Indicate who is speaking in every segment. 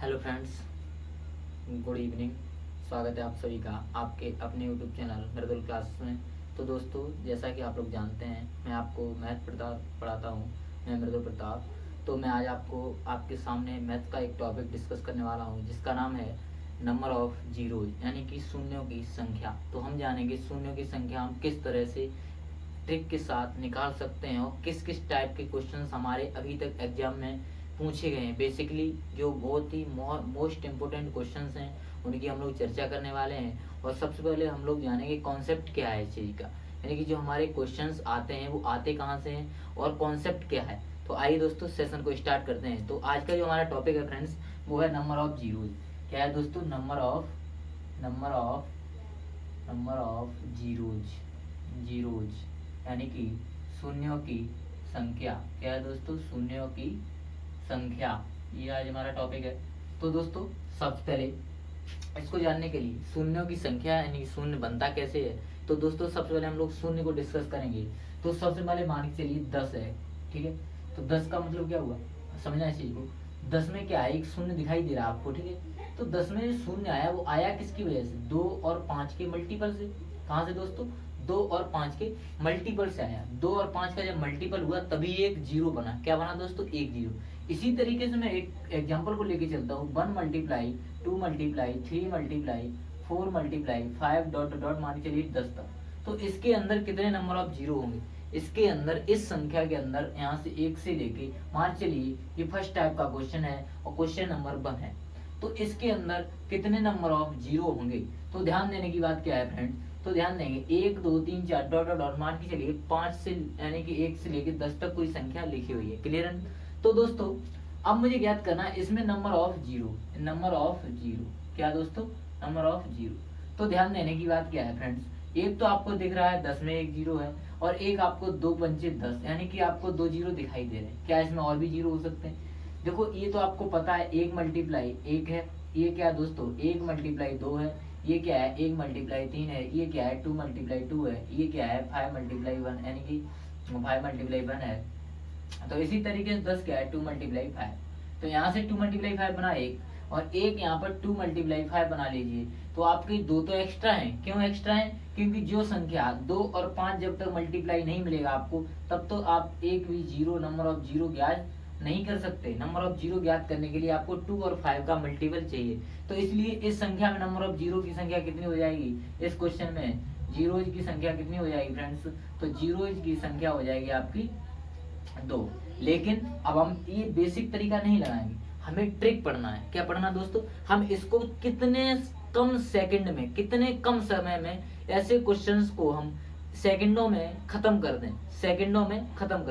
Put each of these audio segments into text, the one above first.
Speaker 1: Hello friends, good evening. स्वागत है आप सभी का आपके अपने यूट्यूब चैनल मृदुल क्लासेस में। तो दोस्तों, जैसा कि आप लोग जानते हैं, मैं आपको मैथ पढ़ाता हूँ। मैं मृदुल प्रताप। तो मैं आज आपको आपके सामने मैथ का एक टॉपिक डिस्कस करने वाला हूँ, जिसका नाम है नंबर ऑफ जीरोज, यानी कि शून्यों की संख्या। तो हम जानेंगे शून्यों की संख्या हम किस तरह से ट्रिक के साथ निकाल सकते हैं और किस किस टाइप के क्वेश्चंस हमारे अभी तक एग्जाम में पूछे गए हैं। बेसिकली जो बहुत ही मोस्ट इम्पोर्टेंट क्वेश्चंस हैं, उनकी हम लोग चर्चा करने वाले हैं। और सबसे पहले हम लोग जानेंगे कॉन्सेप्ट क्या है इस चीज़ का, यानी कि जो हमारे क्वेश्चंस आते हैं वो आते कहाँ से हैं और कॉन्सेप्ट क्या है। तो आइए दोस्तों, सेशन को स्टार्ट करते हैं। तो आज का जो हमारा टॉपिक है फ्रेंड्स, वो है नंबर ऑफ जीरोज। क्या है दोस्तों? नंबर ऑफ जीरोज, यानी कि शून्यों की संख्या। क्या है दोस्तों? शून्यों की संख्या, ये आज हमारा टॉपिक है। तो दोस्तों, सबसे पहले इसको जानने के लिए शून्यों की संख्या यानी शून्य बनता कैसे है, तो दोस्तों सबसे पहले हम लोग शून्य को डिस्कस करेंगे। तो सबसे पहले मान के चलिए 10 है, ठीक है। तो 10 का मतलब क्या हुआ, समझना इस चीज को। 10 में क्या है, एक शून्य दिखाई दे रहा है आपको, ठीक है। तो 10 में शून्य आया, वो आया किसकी वजह से? 2 और 5 के मल्टीपल से। कहाँ से दोस्तों? 2 और 5 के मल्टीपल से आया। 2 और 5 का जब मल्टीपल हुआ तभी एक जीरो बना। क्या बना दोस्तों? एक जीरो। इसी तरीके से मैं एक एग्जांपल को लेके चलता हूँ। 1 multiply 2 multiply 3 multiply 4 multiply 5 dot dot मान के चलिए 10 तक। तो इसके अंदर कितने नंबर ऑफ जीरो होंगे? इसके अंदर, इस संख्या के अंदर, यहाँ से 1 से लेके मान चलिए ये फर्स्ट टाइप का क्वेश्चन है और क्वेश्चन नंबर 1 है। तो इसके अंदर कितने नंबर ऑफ जीरो होंगे? तो ध्यान देने की बात क्या है फ्रेंड्स, तो ध्यान देंगे 1 2 3 4 डॉट डॉट डॉट मान के चलिए 5 से यानी कि 1 से लेके 10 तक कोई संख्या लिखी हुई है। क्लियर है? तो दोस्तों अब मुझे ज्ञात करना है इसमें नंबर ऑफ जीरो। क्या दोस्तों? Number of zero. तो ध्यान देने की बात क्या है फ्रेंड्स, एक तो आपको दिख रहा है 10 में एक जीरो है, और एक आपको 2 पंचे 10, यानी कि आपको 2 जीरो दिखाई दे रहे हैं। क्या इसमें और भी जीरो हो सकते हैं? देखो, ये तो आपको पता है 1 मल्टीप्लाई 1 है। ये क्या है दोस्तों? 1 मल्टीप्लाई 2 है। ये क्या है? 1 मल्टीप्लाई 3 है। ये क्या है? 2 मल्टीप्लाई 2 है। ये क्या है? 5 मल्टीप्लाई 1, यानी कि 5 मल्टीप्लाई 1 है। तो इसी तरीके से 10 क्या है? 2 मल्टीप्लाई 5। तो यहाँ से 2 मल्टीप्लाई 5 बना एक, और एक यहाँ पर 2 मल्टीप्लाई 5 बना लीजिए। तो आपके दो तो एक्स्ट्रा हैं। क्यों एक्स्ट्रा हैं? क्योंकि जो संख्या 2 और 5 जब तक मल्टीप्लाई नहीं मिलेगा आपको, तब तो आप एक भी जीरो, नंबर ऑफ जीरो ज्ञात नहीं कर सकते। नंबर ऑफ जीरो ज्ञात करने के लिए आपको 2 और 5 का मल्टीपल चाहिए। तो इसलिए इस संख्या में नंबर ऑफ जीरो की संख्या कितनी हो जाएगी? इस क्वेश्चन में जीरोज की संख्या कितनी हो जाएगी फ्रेंड्स? तो जीरोज की संख्या हो जाएगी आपकी 2। लेकिन अब हम ये बेसिक तरीका नहीं लगाएंगे, हमें ट्रिक पढ़ना है। क्या पढ़ना दोस्तों? हम इसको कितने कम सेकंड में, कितने कम समय में ऐसे क्वेश्चंस को हम सेकंडों में खत्म कर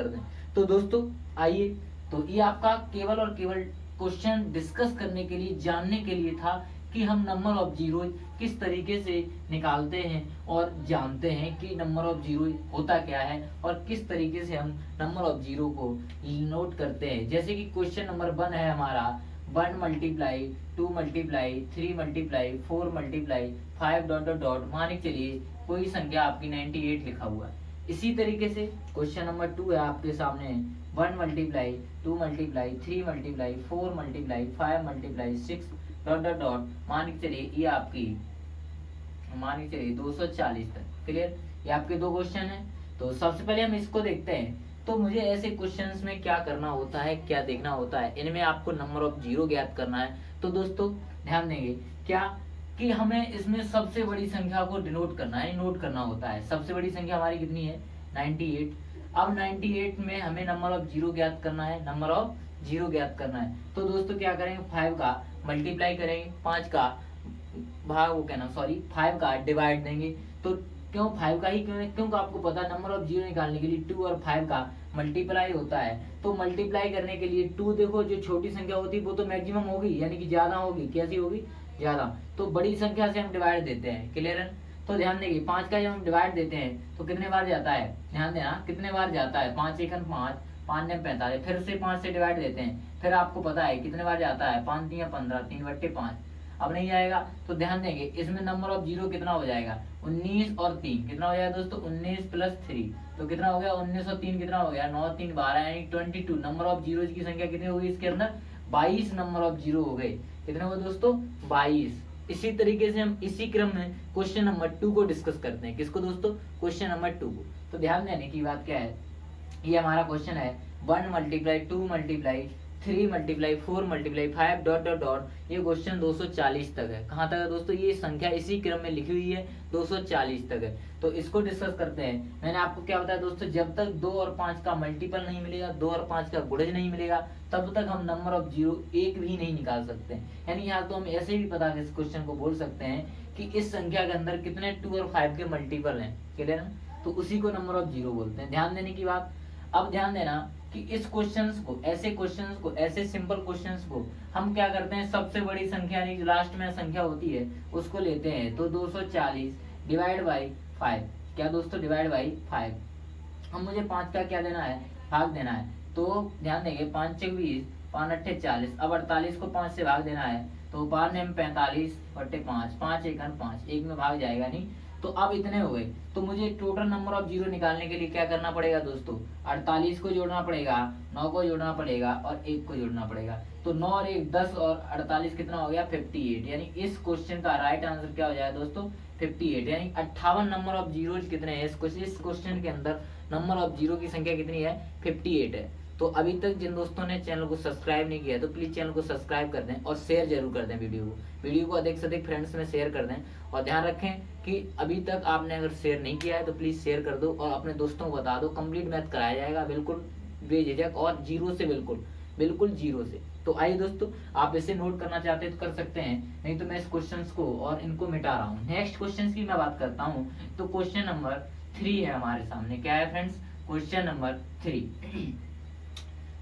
Speaker 1: दें। तो दोस्तों आइए, तो ये आपका केवल और केवल क्वेश्चन डिस्कस करने के लिए, जानने के लिए था कि हम नंबर ऑफ जीरो किस तरीके से निकालते हैं और जानते हैं कि नंबर ऑफ जीरो होता क्या है और किस तरीके से हम नंबर ऑफ जीरो को नोट करते हैं। जैसे कि क्वेश्चन नंबर 1 है हमारा, 1 multiply 2 multiply 3 multiply 4 multiply 5 dot dot dot मान के चलिए कोई संख्या आपकी 98 लिखा हुआ है। इसी तरीके से क्वेश्चन नंबर 2 है आपके सामने, 1 multiply 2 multiply 3 multiply 4 multiply 5 multiply 6 dot dot dot मान के चलिए ये आपकी, मान के चलिए 240 तक। क्लियर? ये आपके दो क्वेश्चन हैं। तो सबसे पहले हम इसको देखते हैं। तो मुझे ऐसे क्वेश्चंस में क्या करना होता है, क्या देखना होता है, इनमें आपको नंबर ऑफ जीरो ज्ञात करना है। तो दोस्तों ध्यान देंगे क्या कि हमें इसमें सबसे बड़ी संख्या को डिनोट करना है, नोट करना होता है। सबसे बड़ी संख्या हमारी कितनी है? 98। अब 98 में हमें नंबर ऑफ जीरो ज्ञात करना है, तो दोस्तों क्या करेंगे, 5 का मल्टीप्लाई करेंगे, 5 का भाग, वो कहना सॉरी 5 का डिवाइड देंगे। तो क्यों 5 का ही क्यों आपको पता है नंबर ऑफ जीरो निकालने के लिए 2 और 5 का मल्टीप्लाई होता है। तो मल्टीप्लाई करने के लिए 2, देखो जो छोटी संख्या होती है वो तो मैक्सिमम होगी, यानी कि ज्यादा होगी। कैसी होगी? ज्यादा। तो बड़ी संख्या से हम डिवाइड देते हैं। क्लियर है? तो ध्यान देंगे 5 का जब हम डिवाइड देते हैं तो कितने बार जाता है? ध्यान देना कितने बार जाता है। 5 एकन 5, 5 ने 45, फिर से 5 से डिवाइड देते हैं, फिर आपको पता है कितने बार जाता है? 5 3 15, 3 बट्टे 5। अब नहीं जाएगा। तो ध्यान देंगे इसमें नंबर ऑफ जीरो कितना हो जाएगा? 19 और 3 कितना हो जाएगा दोस्तों? 19 प्लस 3 तो कितना हो गया? 19 और 3 कितना हो गया? 9 3 12 यानी 22। नंबर ऑफ जीरो की संख्या कितनी होगी इसके अंदर? 22 नंबर ऑफ जीरो हो गए। कितने हुए दोस्तों 22। इसी तरीके से हम इसी क्रम में क्वेश्चन नंबर 2 को डिस्कस करते हैं। किसको दोस्तों, क्वेश्चन नंबर 2 को। तो ध्यान देने की बात क्या है, ये हमारा क्वेश्चन है 1 multiply 2 multiply 3 multiply 4 multiply 5 dot dot dot. ये क्वेश्चन 240 तक है। कहाँ तक है दोस्तों, ये संख्या इसी क्रम में लिखी हुई है 240 तक है। तो इसको डिस्कस करते हैं। मैंने आपको क्या बताया दोस्तों, जब तक 2 और 5 का मल्टीपल नहीं मिलेगा, 2 और 5 का गुणज नहीं मिलेगा, तब तक हम नंबर ऑफ जीरो एक भी नहीं निकाल सकते। यानी यहाँ तो हम ऐसे भी पता इस क्वेश्चन को बोल सकते हैं कि इस संख्या के अंदर कितने 2 और 5 के मल्टीपल हैं, क्लियर है, तो उसी को नंबर ऑफ जीरो बोलते हैं। ध्यान देने की बात। अब ध्यान देना कि इस क्वेश्चंस को, ऐसे सिंपल क्वेश्चंस को हम क्या करते हैं, सबसे बड़ी संख्या यानी लास्ट में संख्या होती है उसको लेते हैं। तो 240 डिवाइड बाई 5, क्या दोस्तों, डिवाइड बाई 5। अब मुझे 5 का क्या देना है, भाग देना है। तो ध्यान देंगे 5 × 20, 5 × 8 40। अब 48 को 5 से भाग देना है, तो 5 में 45/5, 5 × 1 5, 1 में भाग जाएगा नहीं। तो अब इतने हो गए। तो मुझे टोटल नंबर ऑफ जीरो निकालने के लिए क्या करना पड़ेगा दोस्तों, 48 को जोड़ना पड़ेगा, 9 को जोड़ना पड़ेगा और 1 को जोड़ना पड़ेगा। तो 9 और 1 10 और 48 कितना हो गया 58। यानी इस क्वेश्चन का राइट आंसर क्या हो जाएगा दोस्तों 58। यानी 58 नंबर ऑफ जीरोज कितने हैं इस क्वेश्चन के अंदर, नंबर ऑफ जीरो की संख्या कितनी है 58 है। तो अभी तक जिन दोस्तों ने चैनल को सब्सक्राइब नहीं किया तो प्लीज चैनल को सब्सक्राइब कर दें और शेयर जरूर कर दें वीडियो को अधिक से अधिक फ्रेंड्स में शेयर कर दें। और ध्यान रखें कि अभी तक आपने अगर शेयर नहीं किया है तो प्लीज शेयर कर दो और अपने दोस्तों को बता दो। कंप्लीट मैथ कराया जाएगा बिल्कुल बेझिझक और जीरो से, बिल्कुल जीरो से। तो आइए दोस्तों, आप इसे नोट करना चाहते हैं तो कर सकते हैं, नहीं तो मैं इस क्वेश्चन को और इनको मिटा रहा हूँ। नेक्स्ट क्वेश्चन की मैं बात करता हूँ। तो क्वेश्चन नंबर 3 है हमारे सामने। क्या है फ्रेंड्स, क्वेश्चन नंबर 3।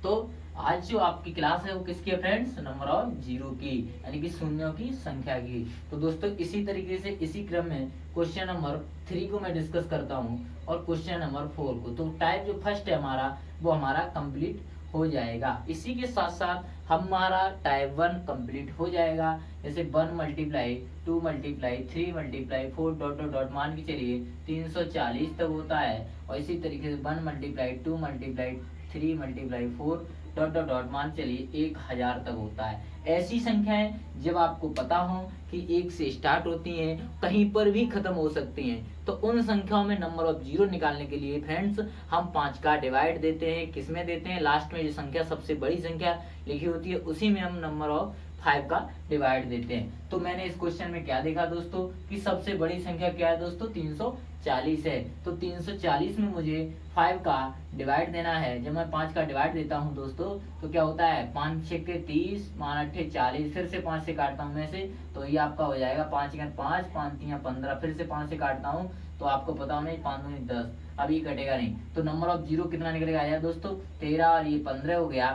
Speaker 1: तो आज जो आपकी क्लास है वो किसकी है फ्रेंड्स, नंबर ऑफ जीरो की, यानी कि शून्यों की संख्या की। तो दोस्तों इसी तरीके से इसी क्रम में क्वेश्चन नंबर 3 को मैं डिस्कस करता हूँ और क्वेश्चन नंबर 4 को। तो टाइप जो फर्स्ट है हमारा वो हमारा कंप्लीट हो जाएगा। इसी के साथ साथ हमारा टाइप 1 कंप्लीट हो जाएगा। जैसे 1 multiply 2 multiply 3 multiply 4 dot dot dot मान के चलिए 340 तक होता है। और इसी तरीके से 1 multiply 2 multiply 3 multiply 4 dot dot dot मान चलिए 1000 तक होता है। ऐसी संख्याएं जब आपको पता हो कि 1 से स्टार्ट होती हैं, कहीं पर भी खत्म हो सकती हैं, तो उन संख्याओं में नंबर ऑफ जीरो निकालने के लिए फ्रेंड्स हम 5 का डिवाइड देते हैं। किसमें देते हैं, लास्ट में जो संख्या सबसे बड़ी संख्या लिखी होती है उसी में हम नंबर ऑफ 5 का डिवाइड देते हैं। तो मैंने इस क्वेश्चन में क्या देखा दोस्तों कि सबसे बड़ी संख्या क्या है दोस्तों 340 है। तो 340 में मुझे 5 का डिवाइड देना है। जब मैं 5 का डिवाइड देता हूं दोस्तों तो क्या होता है 5 × 6 = 30, 5 × 8 = 40, फिर से 5 से काटता हूं मैं से, तो ये आपका हो जाएगा 5 × 5, 5 × 3 = 15, फिर से 5 से काटता हूं तो आपको पता होना 5 × 2 = 10, अभी कटेगा नहीं। तो नंबर ऑफ जीरो कितना निकलेगा यार दोस्तों 13 और ये 15 हो गया,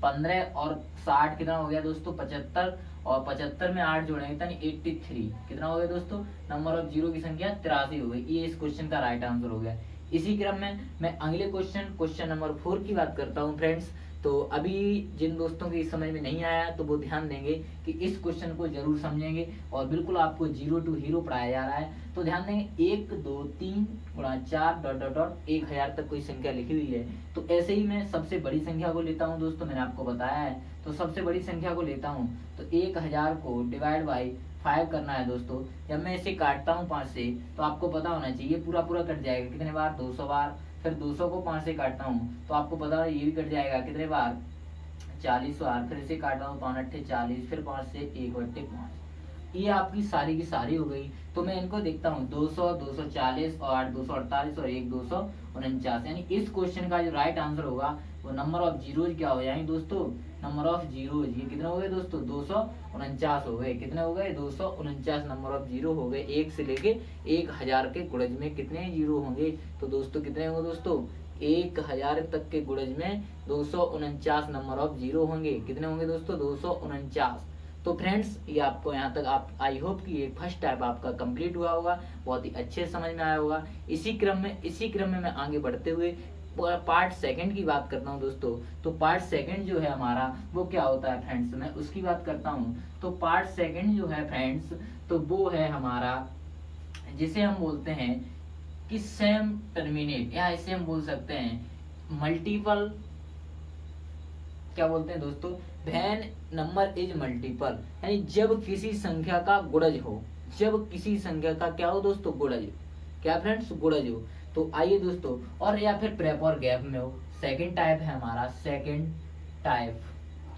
Speaker 1: 15 और 60 कितना हो गया दोस्तों 75, और 75 में 8 जोड़ेंगे तो 83 कितना हो गया दोस्तों, नंबर ऑफ जीरो की संख्या 83 हो गई। ये इस क्वेश्चन का राइट आंसर हो गया। इसी क्रम में मैं अगले क्वेश्चन नंबर 4 की बात करता हूँ फ्रेंड्स। तो अभी जिन दोस्तों की समझ में नहीं आया तो वो ध्यान देंगे कि इस क्वेश्चन को जरूर समझेंगे और बिल्कुल आपको जीरो टू हीरो पढ़ाया जा रहा है। तो ध्यान देंगे 1 2 3 × 4 डॉट डॉट डॉट 1000 तक कोई संख्या लिखी हुई है। तो ऐसे ही मैं सबसे बड़ी संख्या को लेता हूँ दोस्तों, मैंने आपको बताया है। तो सबसे बड़ी संख्या को लेता हूँ तो 1000 को डिवाइड बाई 5 करना है दोस्तों। जब मैं इसे काटता हूँ 5 से तो आपको पता होना चाहिए पूरा कट जाएगा कितने बार 200 बार। फिर 200 को 5 से काटता हूँ तो आपको पता है ये भी कट जाएगा कितने बार 40 बार। फिर इसे काटता हूँ 5 × 8 = 40, फिर 5 से 1/5। ये आपकी सारी की सारी हो गई। तो मैं इनको देखता हूँ 200, 240 और 8 248 और 1 249। यानी इस क्वेश्चन का जो राइट आंसर होगा वो नंबर ऑफ जीरोज क्या हो जाएंगे दोस्तों, नंबर ऑफ जीरोज ये कितने हो गए दोस्तों 249 हो गए। कितने हो गए 249 नंबर ऑफ जीरो हो गए। 1 से लेके 1000 के गुणज में कितने जीरो होंगे तो दोस्तों कितने होंगे दोस्तों 1000 तक के गुणज में 249 नंबर ऑफ जीरो होंगे। कितने होंगे दोस्तों 249। तो फ्रेंड्स ये आपको यहाँ तक आप आई होप कि ये फर्स्ट टाइप आपका कंप्लीट हुआ होगा, बहुत ही अच्छे समझ में आया होगा। इसी क्रम में मैं आगे बढ़ते हुए पार्ट सेकंड की बात करता हूँ दोस्तों। तो पार्ट सेकंड जो है हमारा वो क्या होता है फ्रेंड्स, मैं उसकी बात करता हूँ। तो पार्ट सेकंड जो है फ्रेंड्स तो वो है हमारा जिसे हम बोलते हैं कि सेम टर्मिनेट, या इसे हम बोल सकते हैं मल्टीपल, क्या बोलते हैं दोस्तों व्हेन नंबर इज मल्टीपल, यानी जब किसी संख्या का गुणज हो, जब किसी संख्या का क्या हो दोस्तों, गुणज हो, क्या फ्रेंड्स, गुणज हो। तो आइए दोस्तों, और या फिर प्रेप और गैप में हो। सेकंड टाइप है हमारा सेकंड टाइप,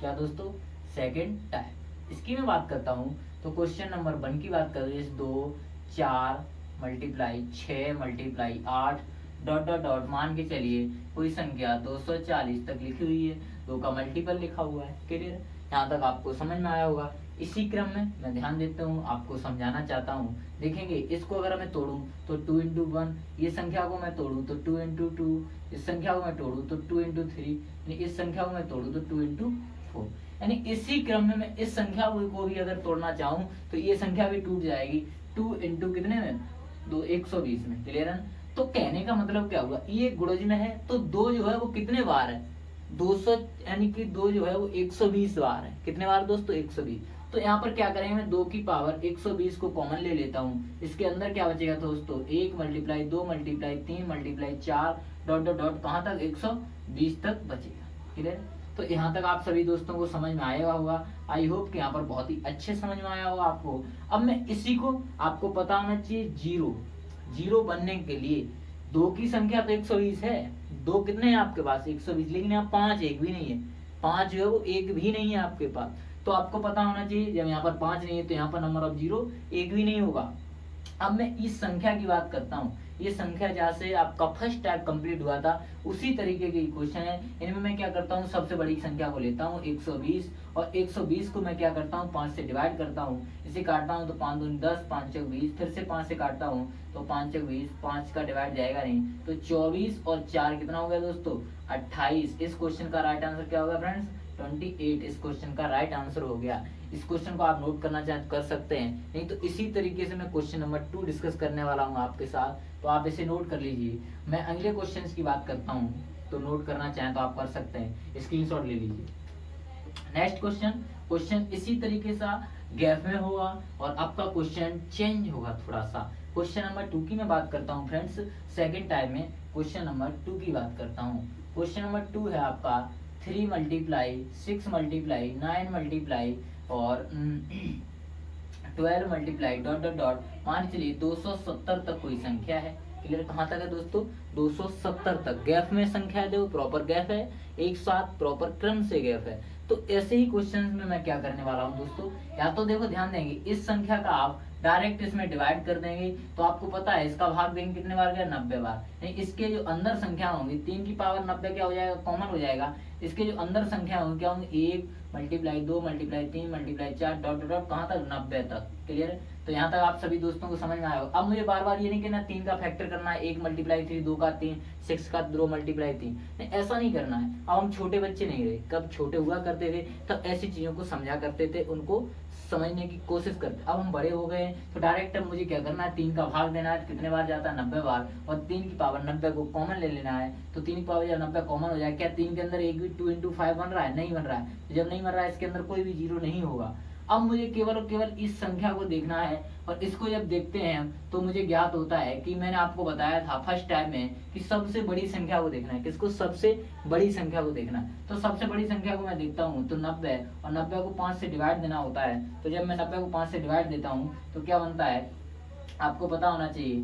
Speaker 1: क्या दोस्तों, सेकंड टाइप। इसकी मैं बात करता हूँ तो क्वेश्चन नंबर 1 की बात कर रहे 2 4 multiply 6 multiply 8 dot dot dot, मान के चलिए कोई संख्या 240 तक लिखी हुई है, 2 का मल्टीपल लिखा हुआ है। क्लियर, यहाँ तक आपको समझ में आया होगा। इसी क्रम में मैं ध्यान देता हूँ, आपको समझाना चाहता हूँ। देखेंगे इसको अगर मैं तोड़ूं तो 2 इंटू 1, ये संख्या को मैं तोड़ूं तो 2 इंटू 2, इस संख्या को मैं तोड़ूं तो 2 इंटू 3, इस संख्या को मैं तोड़ूं तो 2 इंटू 4। यानी इसी क्रम में मैं इस संख्या को भी अगर तोड़ना चाहूँ तो ये संख्या भी टूट जाएगी 2 इंटू कितने में, 2 120 में। क्लियर है। तो कहने का मतलब क्या हुआ, ये गुणज में है तो 2 जो है वो कितने बार है, 200, यानी कि 2 जो है वो 120 बार है। कितने बार दोस्तों, 120। तो यहाँ पर क्या करेंगे, मैं 2 की पावर 120 को कॉमन ले लेता हूँ। इसके अंदर क्या बचेगा दोस्तों, 1 multiply 2 multiply 3 multiply 4 dot dot dot, कहाँ तक, 120 तक बचेगा। क्लियर। तो यहाँ तक आप सभी दोस्तों को समझ में आएगा होगा। आई होप कि यहाँ पर बहुत ही अच्छे समझ में आया होगा आपको। अब मैं इसी को, आपको पता होना चाहिए, जीरो बनने के लिए 2 की संख्या तो 120 है, 2 कितने हैं आपके पास, 120, लेकिन यहाँ 5 एक भी नहीं है, 5 जो है वो एक भी नहीं है आपके पास। तो आपको पता होना चाहिए, जब यहाँ पर 5 नहीं है तो यहाँ पर नंबर ऑफ जीरो एक भी नहीं होगा। अब मैं इस संख्या की बात करता हूँ, ये संख्या जहाँ से आपका फर्स्ट टाइप कंप्लीट हुआ था उसी तरीके के क्वेश्चन है। इनमें मैं क्या करता हूँ, सबसे बड़ी संख्या को लेता हूँ 120, और 120 को मैं क्या करता हूँ, 5 से डिवाइड करता हूँ। इसे काटता हूँ तो 5 दूनी 10, 5 चौक 20, फिर से 5 से काटता हूँ तो 5 चौक 20, 5 का डिवाइड जाएगा नहीं, तो 24 और 4 कितना हो गया दोस्तों, 28। इस क्वेश्चन का राइट आंसर क्या होगा फ्रेंड्स, 28 इस क्वेश्चन का राइट आंसर हो गया। इस क्वेश्चन को आप नोट करना चाहें तो कर सकते हैं, नहीं तो इसी तरीके से मैं क्वेश्चन नंबर 2 डिस्कस करने वाला हूँ आपके साथ, तो आप इसे नोट कर लीजिए। मैं अगले क्वेश्चन की बात करता हूँ, तो नोट करना चाहें तो आप कर सकते हैं, स्क्रीनशॉट ले लीजिए। नेक्स्ट क्वेश्चन इसी तरीके से गैप में होगा और आपका क्वेश्चन चेंज होगा थोड़ा सा। क्वेश्चन नंबर 2 की मैं बात करता हूँ फ्रेंड्स, सेकंड टाइम में क्वेश्चन नंबर 2 की बात करता हूँ। क्वेश्चन नंबर 2 है आपका 3 मल्टीप्लाई 6 मल्टीप्लाई 9 मल्टीप्लाई और 12 मल्टीप्लाई डॉट डॉट डॉट, मान चलिए 270 तक कोई संख्या है। क्लियर, कहाँ तक है दोस्तों, 270 तक। गैप में संख्या है, देखो प्रॉपर गैप है, एक साथ प्रॉपर क्रम से गैप है। तो ऐसे ही क्वेश्चन में मैं क्या करने वाला हूँ दोस्तों, या तो देखो ध्यान देंगे, इस संख्या का आप डायरेक्ट इसमें डिवाइड कर देंगे, तो आपको पता है इसका भाग देंगे कितने बार गया, 90 बार। नहीं, इसके जो अंदर संख्या होंगी 3 की पावर 90 क्या हो जाएगा, कॉमन हो जाएगा। इसके जो अंदर संख्या होंगी क्या होंगी, 1 multiply 2 multiply 3 multiply 4 dot dot, कहाँ तक, 90 तक। क्लियर। तो यहाँ तक आप सभी दोस्तों को समझ में आया होगा। अब मुझे बार बार ये नहीं कहना 3 का फैक्टर करना है, 1 मल्टीप्लाई 3, 2 का 3, 6 का 2 मल्टीप्लाई 3, नहीं ऐसा नहीं करना है। अब हम छोटे बच्चे नहीं रहे, कब छोटे हुआ करते थे तब ऐसी चीजों को समझा करते थे, उनको समझने की कोशिश करते। अब हम बड़े हो गए तो डायरेक्ट अब मुझे क्या करना है, 3 का भाग देना है, कितने बार जाता है, 90 बार, और 3 की पावर 90 को कॉमन ले लेना है। तो 3 की पावर जब 90 कॉमन हो जाए, क्या 3 के अंदर एक भी 2 इंटू 5 बन रहा है, नहीं बन रहा है। तो जब नहीं बन रहा है इसके अंदर कोई भी जीरो नहीं होगा। अब मुझे केवल और केवल इस संख्या को देखना है, और इसको जब देखते हैं हम तो मुझे ज्ञात होता है कि मैंने आपको बताया था फर्स्ट टाइम में कि सबसे बड़ी संख्या को देखना है। किसको, सबसे बड़ी संख्या को देखना है। तो सबसे बड़ी संख्या को मैं देखता हूँ तो 90, और 90 को 5 से डिवाइड देना होता है। तो जब मैं 90 को 5 से डिवाइड देता हूँ तो क्या बनता है, आपको पता होना चाहिए,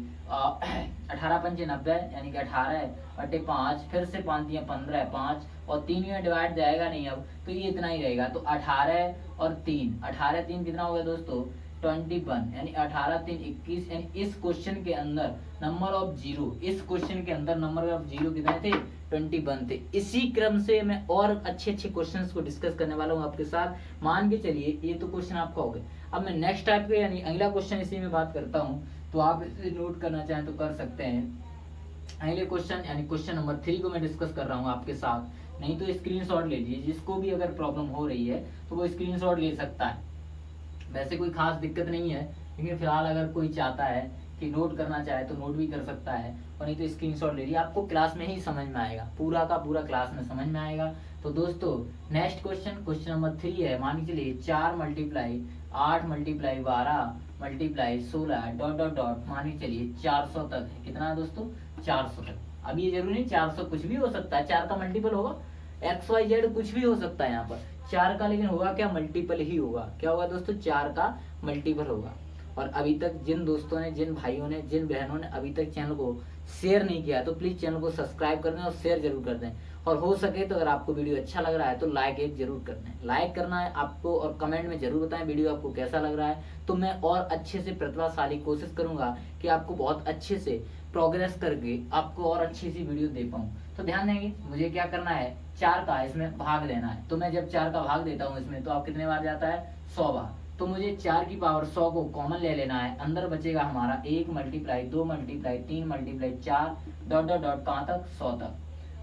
Speaker 1: 18 पंचे 90, यानी कि 18 बटे 5, फिर से 5 दिया 15, 5 और 3 में डिवाइड जाएगा नहीं अब, तो ये इतना ही रहेगा। तो 18 और 3, 18 3 कितना हो गया दोस्तों, 21, यानी 18 3 21। यानी इस क्वेश्चन के अंदर नंबर ऑफ जीरो, इस क्वेश्चन के अंदर नंबर ऑफ जीरो कितने थे, 21 थे। इसी क्रम से मैं और अच्छे अच्छे क्वेश्चंस को डिस्कस करने वाला हूँ आपके साथ। मान के चलिए ये तो क्वेश्चन आपका हो गया। अब मैं नेक्स्ट टाइप के यानी अगला क्वेश्चन इसी में बात करता हूँ, तो आप इसे नोट करना चाहें तो कर सकते हैं। अगले क्वेश्चन यानी क्वेश्चन नंबर 3 को मैं डिस्कस कर रहा हूँ आपके साथ, नहीं तो स्क्रीनशॉट ले लीजिए। जिसको भी अगर प्रॉब्लम हो रही है तो वो स्क्रीनशॉट ले सकता है, वैसे कोई खास दिक्कत नहीं है, लेकिन फिलहाल अगर कोई चाहता है कि नोट करना चाहे तो नोट भी कर सकता है, और नहीं तो स्क्रीनशॉट ले लीजिए। आपको क्लास में ही समझ में आएगा, पूरा का पूरा क्लास में समझ में आएगा। तो दोस्तों नेक्स्ट क्वेश्चन नंबर 3 है, मान के चलिए 4 multiply 8 multiply 12 multiply 16 dot dot dot, मान के चलिए 400 तक है। कितना है दोस्तों, 400 तक। अब ये जरूरी नहीं 400 कुछ भी हो सकता है, 4 का मल्टीपल होगा, XYZ कुछ भी हो सकता है। यहाँ पर 4 का लेकिन होगा क्या, मल्टीपल ही होगा। क्या होगा दोस्तों, 4 का मल्टीपल होगा। और अभी तक जिन दोस्तों ने, जिन भाइयों ने, जिन बहनों ने अभी तक चैनल को शेयर नहीं किया तो प्लीज चैनल को सब्सक्राइब कर दें और शेयर जरूर कर दें। और हो सके तो अगर आपको वीडियो अच्छा लग रहा है तो लाइक एक जरूर कर दें। लाइक करना है आपको और कमेंट में जरूर बताएं वीडियो आपको कैसा लग रहा है। तो मैं और अच्छे से प्रतिभाशाली कोशिश करूंगा कि आपको बहुत अच्छे से प्रोग्रेस करके आपको और अच्छी सी वीडियो दे पाऊँ। तो ध्यान देंगे, मुझे क्या करना है, 4 का इसमें भाग देना है। तो मैं जब 4 का भाग देता हूँ इसमें, तो आप कितने बार जाता है, 100 बार। तो मुझे 4 की पावर 100 को कॉमन ले लेना है। अंदर बचेगा हमारा 1 multiply 2 multiply 3 multiply 4 dot dot dot कहाँ तक, 100 तक।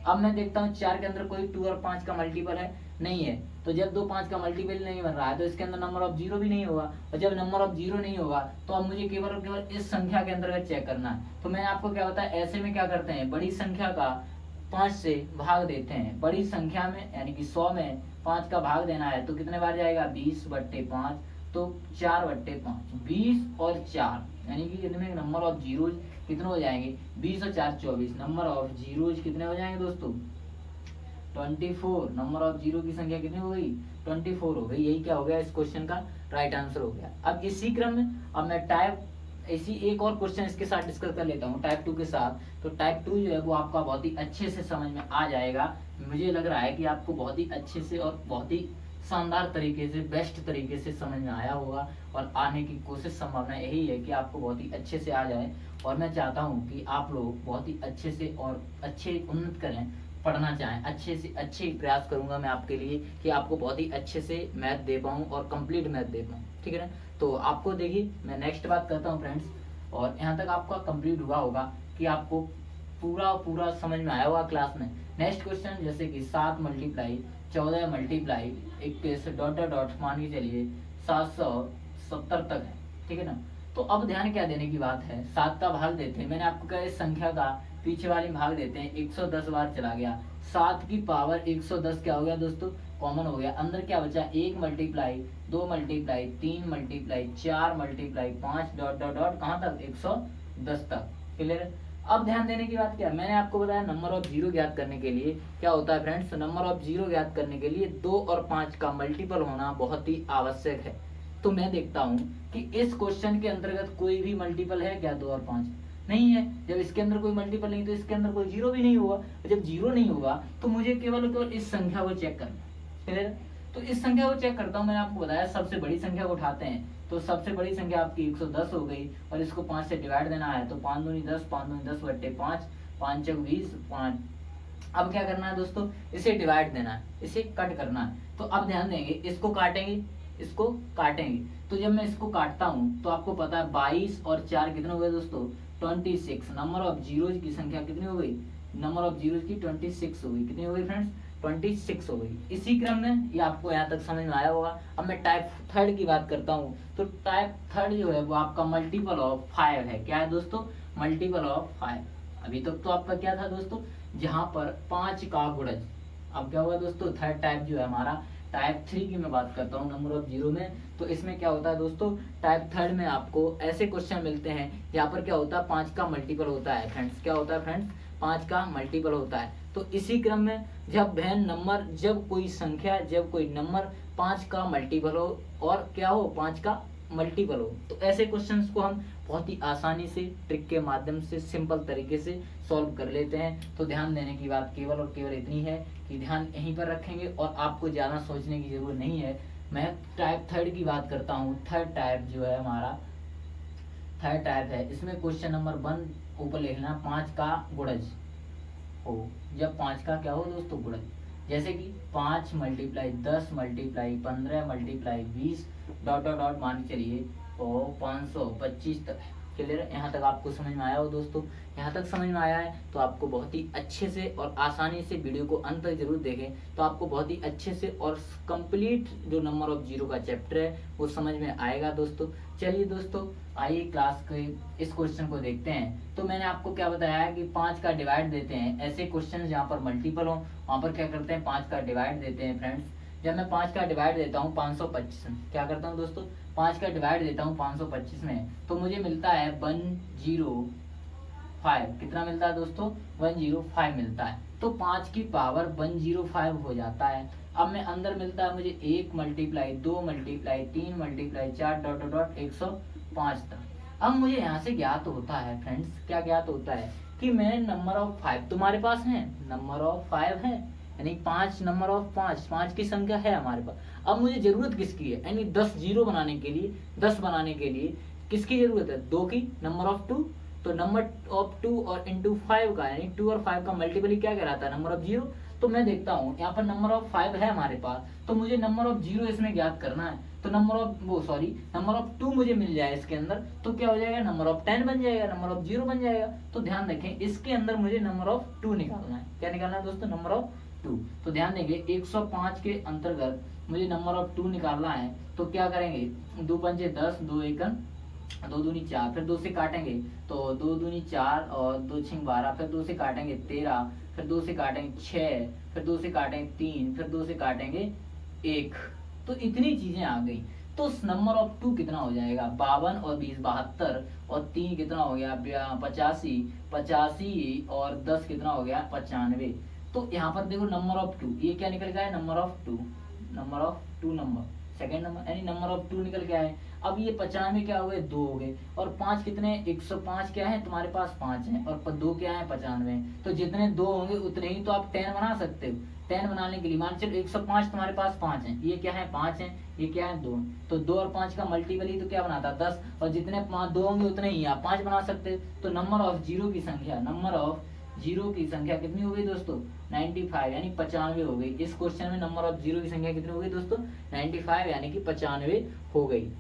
Speaker 1: अब मैं देखता हूँ 4 के अंदर कोई 2 और 5 का मल्टीपल है, नहीं है। तो जब 2 5 का मल्टीपल नहीं बन रहा है तो इसके अंदर नंबर ऑफ जीरो भी नहीं होगा। और जब नंबर ऑफ जीरो नहीं होगा तो अब मुझे केवल और केवल इस संख्या के अंतर्गत चेक करना है। तो मैंने आपको क्या बताया, ऐसे में क्या करते हैं, बड़ी संख्या का 5 से भाग देते हैं। बड़ी संख्या में यानी कि 100 में 5 का भाग देना है तो कितने बार जाएगा, 20/5, तो 4/5, 20 और 4 यानी कि इनमें नंबर ऑफ जीरोज कितने हो जाएंगे, 20 और 4 24। नंबर ऑफ जीरोज कितने हो जाएंगे दोस्तों, 24। नंबर ऑफ जीरो की संख्या कितनी हो गई, 24 हो गई। यही क्या हो गया, इस क्वेश्चन का राइट आंसर हो गया। अब इसी क्रम में अब मैं इसी एक और क्वेश्चन इसके साथ डिस्कस कर लेता हूँ टाइप 2 के साथ। तो टाइप 2 जो है वो आपका बहुत ही अच्छे से समझ में आ जाएगा। मुझे लग रहा है कि आपको बहुत ही अच्छे से और बहुत ही शानदार तरीके से, बेस्ट तरीके से समझ में आया होगा। और आने की कोशिश, संभावना यही है कि आपको बहुत ही अच्छे से आ जाए। और मैं चाहता हूँ कि आप लोग बहुत ही अच्छे से और अच्छे उन्नत करें, पढ़ना चाहें, अच्छे से अच्छे प्रयास करूंगा मैं आपके लिए कि आपको बहुत ही अच्छे से मैथ दे पाऊँ और कंप्लीट मैथ दे पाऊँ, ठीक है ना। तो आपको देखिए मैं नेक्स्ट बात करता हूँ फ्रेंड्स, और यहाँ तक आपका कंप्लीट हुआ होगा कि आपको पूरा समझ में आया होगा क्लास में। नेक्स्ट क्वेश्चन जैसे कि 7 multiply 14 multiply 21 dot dot dot मान के चलिए 770 तक है, ठीक है ना। तो अब ध्यान क्या देने की बात है, 7 का भाग देते हैं। मैंने आपको कहा इस संख्या का पीछे वाली भाग देते हैं, 110 बार चला गया। 7 की पावर 110 क्या हो गया दोस्तों, कॉमन हो गया। अंदर क्या बचा, 1 multiply 2 multiply 3 multiply 4 multiply 5 dot dot dot कहाँ तक, 110 तक। क्लियर। अब ध्यान देने की बात क्या, मैंने आपको बताया नंबर ऑफ जीरो ज्ञात करने के लिए क्या होता है फ्रेंड्स, नंबर ऑफ जीरो ज्ञात करने के लिए 2 और 5 का मल्टीपल होना बहुत ही आवश्यक है। तो मैं देखता हूँ कि इस क्वेश्चन के अंतर्गत कोई भी मल्टीपल है क्या, 2 और 5 नहीं है। जब इसके अंदर कोई मल्टीपल नहीं तो इसके अंदर कोई जीरो भी नहीं होगा। और जब जीरो नहीं होगा तो मुझे केवल केवल इस संख्या को चेक करना है। तो इस संख्या को चेक करता हूँ। मैंने आपको बताया सबसे बड़ी संख्या को उठाते हैं, तो सबसे बड़ी संख्या आपकी 110 हो गई और इसको 5 से डिवाइड देना है। तो 5 दूनी 10, 5 दूनी 10/5, 5 चौक 20, 5। अब क्या करना है दोस्तों, इसे डिवाइड देना है, इसे कट करना है। तो अब ध्यान देंगे, इसको काटेंगे, इसको काटेंगे। तो जब मैं इसको काटता हूँ तो आपको पता है 22 और 4 कितने हो गए दोस्तों, 26। नंबर ऑफ जीरोज की संख्या कितनी हो गई, नंबर ऑफ जीरोज की 26 हो गई। कितनी हो गई फ्रेंड्स, 26 हो गई। इसी क्रम में ये आपको यहाँ तक समझ में आया होगा। अब मैं टाइप 3 की बात करता हूँ। तो टाइप 3 जो है वो आपका मल्टीपल ऑफ 5 है। क्या है दोस्तों, मल्टीपल ऑफ 5। अभी तक तो आपका क्या था दोस्तों, जहां पर 5 का गुणज। अब क्या हुआ दोस्तों, थर्ड टाइप जो है हमारा टाइप 3 की मैं बात करता हूँ नंबर ऑफ जीरो में। तो इसमें क्या होता है दोस्तों, टाइप 3 में आपको ऐसे क्वेश्चन मिलते हैं जहाँ पर क्या होता है, 5 का मल्टीपल होता है फ्रेंड्स। क्या होता है फ्रेंड्स, 5 का मल्टीपल होता है। तो इसी क्रम में जब कोई संख्या, जब कोई नंबर 5 का मल्टीपल हो और क्या हो, 5 का मल्टीपल हो, तो ऐसे क्वेश्चंस को हम बहुत ही आसानी से ट्रिक के माध्यम से सिंपल तरीके से सॉल्व कर लेते हैं। तो ध्यान देने की बात केवल और केवल इतनी है कि ध्यान यहीं पर रखेंगे और आपको ज़्यादा सोचने की जरूरत नहीं है। मैं टाइप 3 की बात करता हूँ। थर्ड टाइप जो है हमारा, थर्ड टाइप है, इसमें क्वेश्चन नंबर 1 ऊपर लिखना, 5 का गुणज हो। जब 5 का क्या हो दोस्तों, गुणज, जैसे कि 5 multiply 10 multiply 15 multiply 20 dot dot dot मान के चलिए और 525 तक। क्लियर है, यहाँ तक आपको समझ में आया हो दोस्तों। यहाँ तक समझ में आया है तो आपको बहुत ही अच्छे से और आसानी से वीडियो को अंत तक जरूर देखें, तो आपको बहुत ही अच्छे से और कंप्लीट जो नंबर ऑफ जीरो का चैप्टर है वो समझ में आएगा दोस्तों। चलिए दोस्तों, आइए क्लास के इस क्वेश्चन को देखते हैं। तो मैंने आपको क्या बताया कि 5 का डिवाइड देते हैं। ऐसे क्वेश्चन जहाँ पर मल्टीपल हो वहाँ पर क्या करते हैं, 5 का डिवाइड देते हैं फ्रेंड्स। जब मैं 5 का डिवाइड देता हूँ 525, क्या करता हूँ दोस्तों, 5 का डिवाइड देता हूँ 525 में, तो मुझे मिलता है 105। कितना मिलता है दोस्तों, 105 मिलता है। तो 5 की पावर 105 हो जाता है। अब मैं अंदर मिलता है मुझे 1 multiply 2 multiply 3 multiply 4 dot dot dot 105 तक। अब मुझे यहाँ से ज्ञात होता है फ्रेंड्स, क्या ज्ञात होता है कि मैं नंबर ऑफ 5 तुम्हारे पास है, नंबर ऑफ 5 है, यानी 5 नंबर ऑफ 5 की संख्या है हमारे पास। अब मुझे जरूरत किसकी है, यानी 10 जीरो बनाने के लिए, 10 बनाने के लिए किसकी जरूरत है, 2 की, नंबर ऑफ 2। तो नंबर ऑफ 2 और इंटू 5 का, यानी 2 और 5 का मल्टीपल क्या कहलाता है, नंबर ऑफ 0। तो मैं देखता हूँ यहाँ पर नंबर ऑफ 5 है हमारे पास, तो मुझे नंबर ऑफ 0 इसमें ज्ञात करना है। तो नंबर ऑफ 2 मुझे मिल जाए इसके अंदर, तो क्या हो जाएगा, नंबर ऑफ 10 बन जाएगा, नंबर ऑफ 0 बन जाएगा। तो ध्यान रखें इसके अंदर मुझे नंबर ऑफ 2 निकालना है। क्या निकालना है दोस्तों, नंबर ऑफ 2। तो ध्यान देंगे 105 के अंतर्गत मुझे नंबर ऑफ 2 निकालना है। तो क्या करेंगे, 2 पंजे 10, 2 एकन 2 दूनी 4, फिर 2 से काटेंगे तो 2 दूनी 4 और 2 छिंग 12, फिर 2 से काटेंगे 13, फिर 2 से काटेंगे 6, फिर 2 से काटेंगे 3, फिर 2 से काटेंगे 1। तो इतनी चीजें आ गई। तो नंबर ऑफ 2 कितना हो जाएगा, 52 और 20 72, और 3 कितना हो गया 85, 85 और 10 कितना हो गया 95। तो यहाँ पर देखो नंबर ऑफ 2, ये क्या निकल गया है, number of 2, number of 2 number second number, यानी नंबर ऑफ 2 निकल के आए। अब ये 95 क्या हो गए, 2 हो गए, और 5 कितने, 105 क्या है तुम्हारे पास 5 है, और 2 क्या है 95। तो जितने 2 होंगे उतने ही तो आप 10 बना सकते हो। 10 बनाने के लिए मान चलो 105 तुम्हारे पास 5 है, ये क्या है 5 है, ये क्या है 2। तो 2 और 5 का मल्टीपल ही तो क्या बनाता है 10, और जितने 2 होंगे उतने ही आप 5 बना सकते हो। तो नंबर ऑफ 0 की संख्या, नंबर ऑफ 0 की संख्या कितनी हो गई दोस्तों, 95, यानी 95 हो गई। इस क्वेश्चन में नंबर ऑफ 0 की संख्या कितनी हो गई दोस्तों, 95, यानी कि 95 हो गई।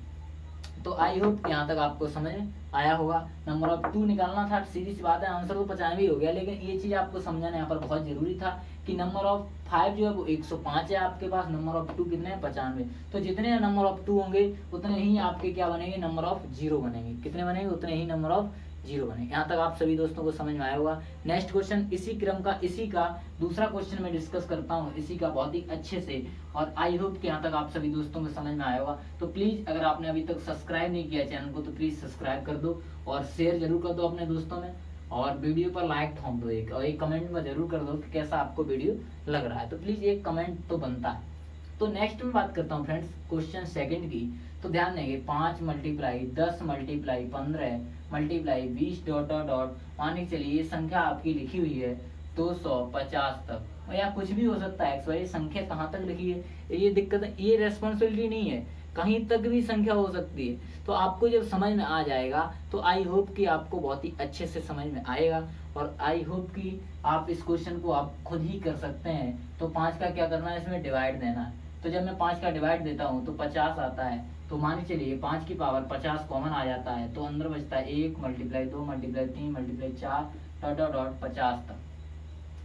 Speaker 1: तो आई होप यहाँ तक आपको समझ में आया होगा। नंबर ऑफ 2 निकालना था, सीधी सी बात है, आंसर तो 95 हो गया, लेकिन ये चीज आपको समझाना यहाँ पर बहुत जरूरी था कि नंबर ऑफ 5 जो है वो 105 है आपके पास, नंबर ऑफ 2 कितने हैं 95। तो जितने नंबर ऑफ 2 होंगे उतने ही आपके क्या बनेंगे, नंबर ऑफ 0 बनेंगे। कितने बनेंगे, उतने ही नंबर ऑफ 0 बनेंगे। यहाँ तक आप सभी दोस्तों को समझ में आया होगा। नेक्स्ट क्वेश्चन इसी क्रम का, इसी का दूसरा क्वेश्चन मैं डिस्कस करता हूँ इसी का बहुत ही अच्छे से, और आई होप कि यहाँ तक आप सभी दोस्तों को समझ में आया होगा। तो प्लीज अगर आपने अभी तक सब्सक्राइब नहीं किया चैनल को तो प्लीज सब्सक्राइब कर दो, और शेयर जरूर कर दो अपने दोस्तों में, और वीडियो पर लाइक ठोक दो एक, और एक कमेंट में जरूर कर दो कि कैसा आपको वीडियो लग रहा है। तो प्लीज एक कमेंट तो बनता है। तो नेक्स्ट में बात करता हूँ फ्रेंड्स क्वेश्चन सेकंड की। तो ध्यान देंगे 5 multiply 10 multiply 15 multiply 20 dot dot dot, मान के चलिए ये संख्या आपकी लिखी हुई है 250 तक, या कुछ भी हो सकता है। एक्स संख्या कहाँ तक लिखी है, ये दिक्कत है, ये रेस्पॉन्सिबिलिटी नहीं है, कहीं तक भी संख्या हो सकती है। तो आपको जब समझ में आ जाएगा तो आई होप कि आपको बहुत ही अच्छे से समझ में आएगा, और आई होप कि आप इस क्वेश्चन को आप खुद ही कर सकते हैं। तो 5 का क्या करना है, इसमें डिवाइड देना है। तो जब मैं 5 का डिवाइड देता हूँ तो 50 आता है। तो मान के चलिए 5 की पावर 50 कॉमन आ जाता है, तो अंदर बचता है 1 multiply 2 multiply 3 multiply 4 dot dot dot 50 तक।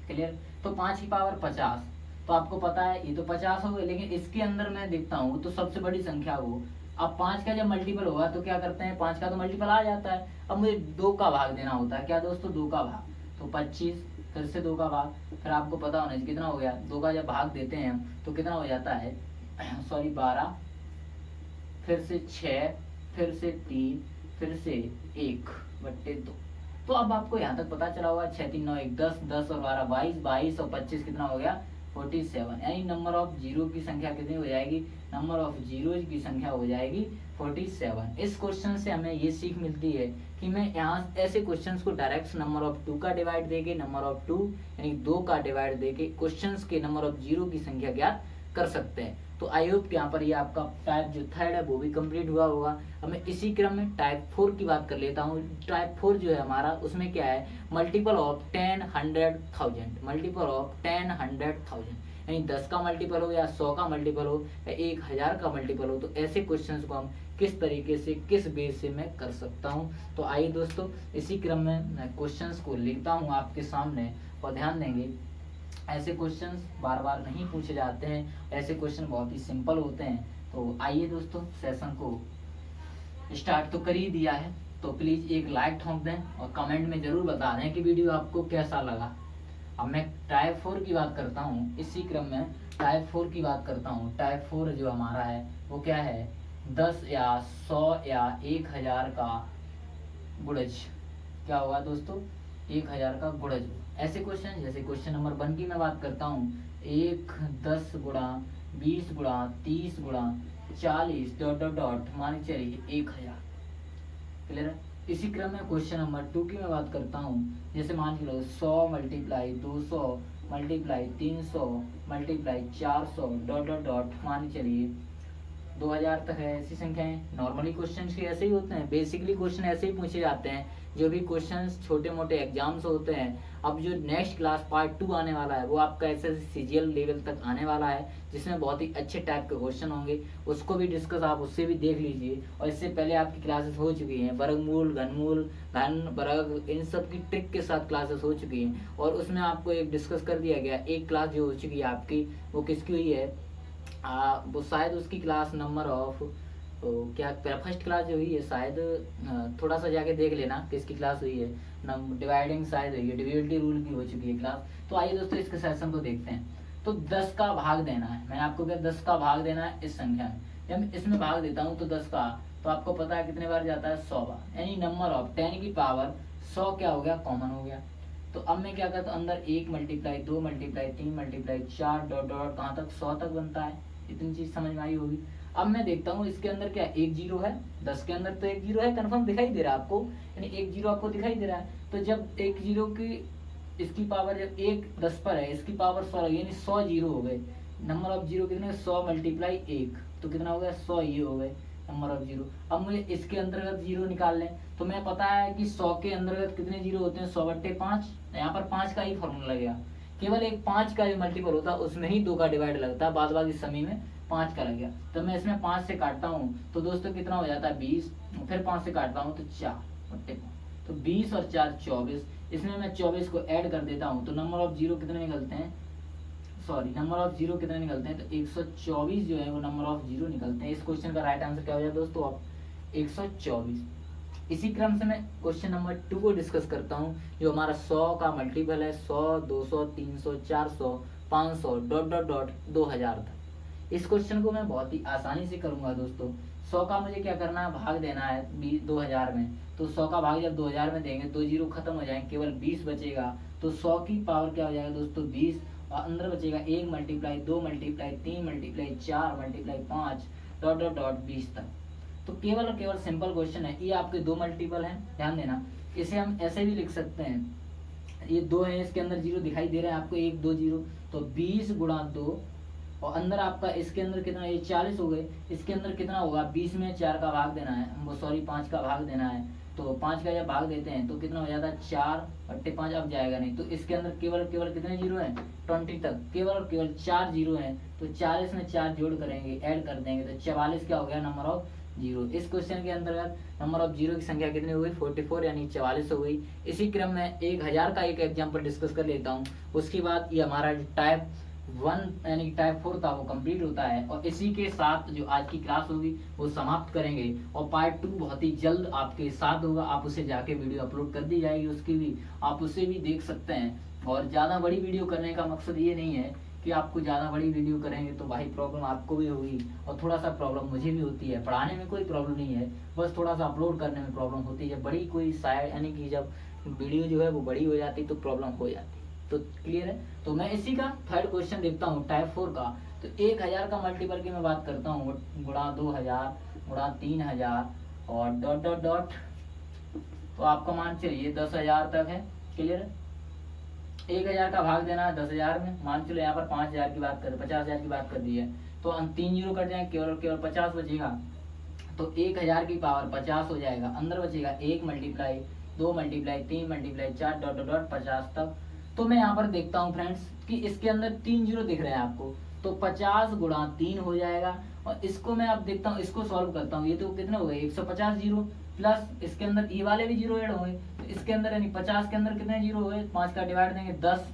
Speaker 1: क्लियर। तो 5 की पावर 50, तो आपको पता है ये तो 50 हो गए, लेकिन इसके अंदर मैं देखता हूँ तो सबसे बड़ी संख्या वो, अब 5 का जब मल्टीपल होगा तो क्या करते हैं, 5 का तो मल्टीपल आ जाता है। अब मुझे 2 का भाग देना होता है, क्या दोस्तों 2 का भाग, तो 25, फिर से 2 का भाग, फिर आपको पता होना चाहिए कितना हो गया, 2 का जब भाग देते हैं हम तो कितना हो जाता है, सॉरी 12, फिर से 6, फिर से 3, फिर से 1/2। तो अब आपको यहाँ तक पता चला होगा 6 3 9 1 10, 10 और 12 22, 22 और 25 कितना हो गया 47, यानी नंबर ऑफ 0 की संख्या कितनी हो जाएगी, नंबर ऑफ जीरोज की संख्या हो जाएगी 47। इस क्वेश्चन से हमें ये सीख मिलती है कि मैं यहाँ ऐसे क्वेश्चंस को डायरेक्ट नंबर ऑफ 2 का डिवाइड देके, नंबर ऑफ 2 यानी 2 का डिवाइड देके क्वेश्चंस के नंबर ऑफ 0 की संख्या ज्ञात कर सकते हैं। तो आई होप यहाँ पर ये आपका टाइप जो थर्ड है वो भी कंप्लीट हुआ होगा। अब मैं इसी क्रम में टाइप 4 की बात कर लेता हूँ। टाइप 4 जो है हमारा, उसमें क्या है, मल्टीपल ऑफ 10 100,000, मल्टीपल ऑफ 10 100,000, यानी 10 का मल्टीपल हो या 100 का मल्टीपल हो या 1000 का मल्टीपल हो। तो ऐसे क्वेश्चंस को हम किस तरीके से, किस बेस से मैं कर सकता हूँ। तो आइए दोस्तों इसी क्रम में मैं क्वेश्चंस को लिखता हूँ आपके सामने, और ध्यान देंगे ऐसे क्वेश्चंस बार बार नहीं पूछे जाते हैं, ऐसे क्वेश्चन बहुत ही सिंपल होते हैं। तो आइए दोस्तों सेशन को स्टार्ट तो कर ही दिया है, तो प्लीज एक लाइक ठोक दें और कमेंट में जरूर बता दें कि वीडियो आपको कैसा लगा। अब मैं टाइप 4 की बात करता हूँ, इसी क्रम में टाइप 4 की बात करता हूँ। टाइप 4 जो हमारा है वो क्या है, 10 या 100 या 1000 का गुणज क्या होगा दोस्तों, 1000 का गुणज हो। ऐसे क्वेश्चन जैसे क्वेश्चन नंबर 1 की मैं बात करता हूँ, 1 10 गुणा 20 गुणा 30 गुणा 40 डॉट डॉट डॉट मान के चलिए 1000। क्लियर है। इसी क्रम में क्वेश्चन नंबर 2 की मैं बात करता हूँ, जैसे मान के लो 100 multiply 200 multiply 300 multiply 400 dot dot dot मान के चलिए 2000 तक है। ऐसी संख्याएं नॉर्मली क्वेश्चन के ऐसे ही होते हैं, बेसिकली क्वेश्चन ऐसे ही पूछे जाते हैं जो भी क्वेश्चंस छोटे मोटे एग्जाम्स होते हैं। अब जो नेक्स्ट क्लास पार्ट 2 आने वाला है वो आपका ऐसे सीजीएल लेवल तक आने वाला है, जिसमें बहुत ही अच्छे टाइप के क्वेश्चन होंगे, उसको भी डिस्कस आप उससे भी देख लीजिए। और इससे पहले आपकी क्लासेस हो चुकी हैं, वर्गमूल घनमूल घन वर्ग इन सब की ट्रिक के साथ क्लासेस हो चुकी हैं, और उसमें आपको एक डिस्कस कर दिया गया। एक क्लास जो हो चुकी है आपकी वो किसकी हुई है, वो शायद उसकी क्लास नंबर ऑफ क्या फर्स्ट क्लास जो हुई है शायद, थोड़ा सा जाके देख लेना किसकी क्लास हुई है, डिवाइडिंग शायद हुई है, डिविजिबिलिटी रूल की हो चुकी है क्लास। तो आइए दोस्तों इसके सेशन को देखते हैं। तो 10 का भाग देना है, मैंने आपको क्या 10 का भाग देना है इस संख्या में। जब इसमें भाग देता हूँ तो 10 का, तो आपको पता है कितने बार जाता है 100 बार, यानी नंबर ऑफ 10 की पावर 100 क्या हो गया, कॉमन हो गया। तो अब मैं क्या करता हूँ, अंदर 1 multiply 2 multiply 3 multiply 4 dot dot कहाँ तक 100 तक बनता है। इतनी चीज समझ में आई होगी। अब मैं देखता हूँ इसके अंदर क्या एक जीरो है, 10 के अंदर तो एक जीरो है, कंफर्म दिखाई दे रहा है आपको, यानी एक जीरो आपको दिखाई दे रहा है। तो जब एक जीरो की इसकी पावर जब 1 10 पर है, इसकी पावर 100 यानी 100 जीरो हो गए। नंबर ऑफ जीरो कितने, 100 मल्टीप्लाई 1 तो कितना हो गया 100 ये हो गए नंबर ऑफ जीरो। अब मुझे इसके अंतर्गत जीरो निकाल लें, तो मैं पता है कि 100 के अंतर्गत कितने जीरो होते हैं, 100/5। यहाँ पर 5 का ही फॉर्मूला लगेगा, केवल एक 5 का जो मल्टीपल होता है उसमें ही 2 का डिवाइड लगता है, बाद बाकी समी में 5 का लग गया। तो मैं इसमें 5 से काटता हूँ तो दोस्तों कितना हो जाता है 20, फिर 5 से काटता हूँ तो 4/5, तो 20 और 4 24। इसमें मैं 24 को ऐड कर देता हूँ तो नंबर ऑफ जीरो कितने निकलते हैं, नंबर ऑफ जीरो कितने निकलते हैं, तो 124 जो है वो नंबर ऑफ जीरो निकलते हैं। इस क्वेश्चन का राइट आंसर क्या हो जाए दोस्तों, आप 124। इसी क्रम से मैं क्वेश्चन नंबर 2 को डिस्कस करता हूँ, जो हमारा 100 का मल्टीपल है, 100 200 300 400 500 डॉट डॉट डॉट 2000 तक। इस क्वेश्चन को मैं बहुत ही आसानी से करूंगा दोस्तों। 100 का मुझे क्या करना है, भाग देना है 2000 में। तो 100 का भाग जब 2000 में देंगे तो जीरो खत्म हो जाएंगे, केवल 20 बचेगा। तो 100 की पावर क्या हो जाएगा दोस्तों 20, और अंदर बचेगा 1 multiply 2 multiply 3 multiply 4 multiply 5 dot dot dot 20 तक। तो केवल और केवल सिंपल क्वेश्चन है, ये आपके 2 मल्टीपल हैं, ध्यान देना। इसे हम ऐसे भी लिख सकते हैं, ये 2 है, इसके अंदर जीरो दिखाई दे रहा है आपको, 1 2 जीरो, तो 20 गुणा 2, और अंदर आपका इसके अंदर कितना, ये 40 हो गए, इसके अंदर कितना होगा 20 में 4 का भाग देना है, हमको सॉरी 5 का भाग देना है। तो 5 का जब भाग देते हैं तो कितना हो जाता है 4/5, अब जाएगा नहीं। तो इसके अंदर केवल केवल कितने जीरो हैं 20 तक, केवल और केवल 4 जीरो हैं। तो 40 में 4 जोड़ करेंगे, ऐड कर देंगे तो 44 क्या हो गया नंबर ऑफ जीरो। इस क्वेश्चन के अंतर्गत नंबर ऑफ जीरो की संख्या कितनी हो गई 44, यानी 44 हो गई। इसी क्रम में 1000 का एक एग्जाम्पल डिस्कस कर लेता हूँ, उसके बाद ये हमारा टाइप 1 यानी टाइप 4 था वो कंप्लीट होता है। और इसी के साथ जो आज की क्लास होगी वो समाप्त करेंगे, और पार्ट 2 बहुत ही जल्द आपके साथ होगा। आप उसे जाके वीडियो अपलोड कर दी जाएगी, उसकी भी आप उसे भी देख सकते हैं। और ज़्यादा बड़ी वीडियो करने का मकसद ये नहीं है कि आपको ज़्यादा बड़ी वीडियो करेंगे तो भाई प्रॉब्लम आपको भी होगी, और थोड़ा सा प्रॉब्लम मुझे भी होती है। पढ़ाने में कोई प्रॉब्लम नहीं है, बस थोड़ा सा अपलोड करने में प्रॉब्लम होती है। बड़ी कोई साइड यानी कि जब वीडियो जो है वो बड़ी हो जाती तो प्रॉब्लम हो जाती। तो क्लियर है। तो मैं इसी का थर्ड क्वेश्चन देखता हूँ टाइप 4 का। तो 1000 का मल्टीपल की मैं बात करता हूँ, गुणा 2000 गुणा 3000 और डॉट डॉट डॉट, तो आपका मान चलिए 10,000 तक है। क्लियर है। 1000 का भाग देना है 10,000 में, मान चलो यहाँ पर 50,000 की बात कर 50,000 की बात कर दी है, तो हम 3 जीरो कट जाएंगे, केवल केवल 50 बचेगा। तो 1000 की पावर 50 हो जाएगा, अंदर बचेगा 1 multiply 2 multiply 3 multiply 4 dot dot dot 50 तक। तो मैं यहाँ पर देखता हूँ फ्रेंड्स कि इसके अंदर 3 जीरो दिख रहे हैं आपको, तो 50 गुणा 3 हो जाएगा। और इसको मैं अब देखता हूँ, इसको सॉल्व करता हूँ, ये तो कितने हो गए 150 जीरो, प्लस इसके अंदर ई वाले भी जीरो ऐड होंगे, तो इसके अंदर यानी 50 के अंदर कितने जीरो हो गए, 5 का डिवाइड देंगे 10,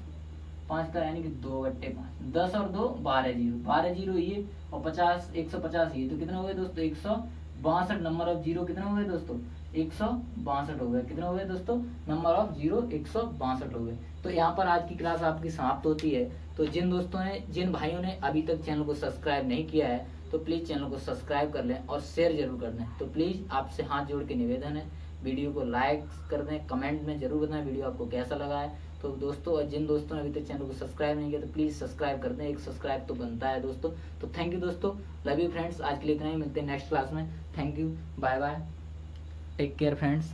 Speaker 1: 5 का यानी कि 2/5, 10 और 2 12 जीरो, 12 जीरो ये और 50 150 ये, तो कितने हो गए दोस्तों 162 नंबर ऑफ जीरो। कितने हो गए दोस्तों 162 हो गए। कितने हो गए दोस्तों नंबर ऑफ जीरो 162 हो गए। तो यहाँ पर आज की क्लास आपकी समाप्त होती है। तो जिन भाइयों ने अभी तक चैनल को सब्सक्राइब नहीं किया है तो प्लीज़ चैनल को सब्सक्राइब कर लें और शेयर जरूर कर लें। तो प्लीज़ आपसे हाथ जोड़ के निवेदन है, वीडियो को लाइक कर दें, कमेंट में जरूर बताएं वीडियो आपको कैसा लगा है। तो दोस्तों, और जिन दोस्तों ने अभी तक चैनल को सब्सक्राइब नहीं किया तो प्लीज़ सब्सक्राइब कर दें, एक सब्सक्राइब तो बनता है दोस्तों। तो थैंक यू दोस्तों, लव यू फ्रेंड्स। आज के लिए इतना ही, मिलते हैं नेक्स्ट क्लास में। Thank you, bye bye, take care friends.